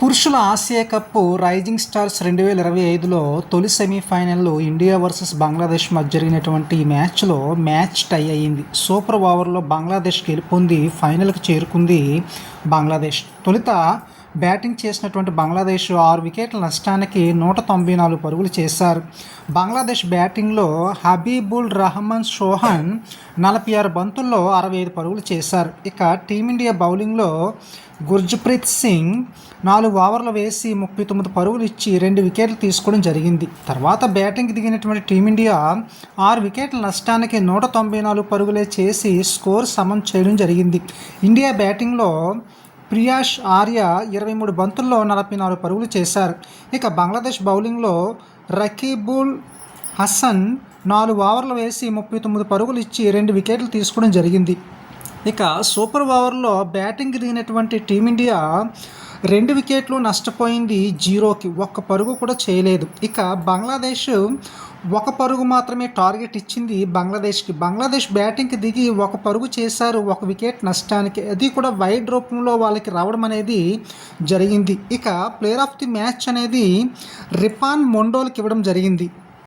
పురుషుల Asia cup rising stars 2025లో తొలి సెమీఫైనల్లో ఇండియా వర్సెస్ బంగ్లాదేశ్ మధ్య జరిగినటువంటి ఈ మ్యాచ్లో మ్యాచ్ టై అయ్యింది. సూపర్ ఓవర్లో బంగ్లాదేశ్ గెలుపొంది ఫైనల్కి చేరుకుంది. తొలుత బ్యాటింగ్ చేసినటువంటి బంగ్లాదేశ్ 6 వికెట్ల నష్టానికి 194 పరుగులు చేశారు. బంగ్లాదేశ్ బ్యాటింగ్లో హబీబుల్ రహమాన్ సోహన్ 46 బంతుల్లో 65 పరుగులు చేశారు. ఇక టీమిండియా బౌలింగ్లో గుర్జప్రీత్ సింగ్ 4 ఓవర్లు వేసి 39 పరుగులు ఇచ్చి 2 వికెట్లు తీసుకోవడం జరిగింది. తర్వాత బ్యాటింగ్కి దిగినటువంటి టీమిండియా 6 వికెట్ల నష్టానికి 194 పరుగులే చేసి స్కోర్ సమం చేయడం జరిగింది. ఇండియా బ్యాటింగ్లో ప్రియాష్ ఆర్య 23 బంతుల్లో 44 పరుగులు చేశారు. ఇక బంగ్లాదేశ్ బౌలింగ్లో రకీబుల్ హసన్ 4 ఓవర్లు వేసి 39 పరుగులు ఇచ్చి 2 వికెట్లు తీసుకోవడం జరిగింది. ఇక సూపర్ ఓవర్లో బ్యాటింగ్కి దిగినటువంటి టీమిండియా 2 వికెట్లు నష్టపోయింది. 0కి 1 పరుగు కూడా చేయలేదు. ఇక బంగ్లాదేశ్ 1 పరుగు మాత్రమే టార్గెట్ ఇచ్చింది బంగ్లాదేశ్కి. బంగ్లాదేశ్ బ్యాటింగ్కి దిగి 1 పరుగు చేశారు 1 వికెట్ నష్టానికి. అది కూడా వైడ్ రూపంలో వాళ్ళకి రావడం అనేది జరిగింది. ఇక ప్లేయర్ ఆఫ్ ది మ్యాచ్ అనేది రిపాన్ మొండోల్కి ఇవ్వడం జరిగింది.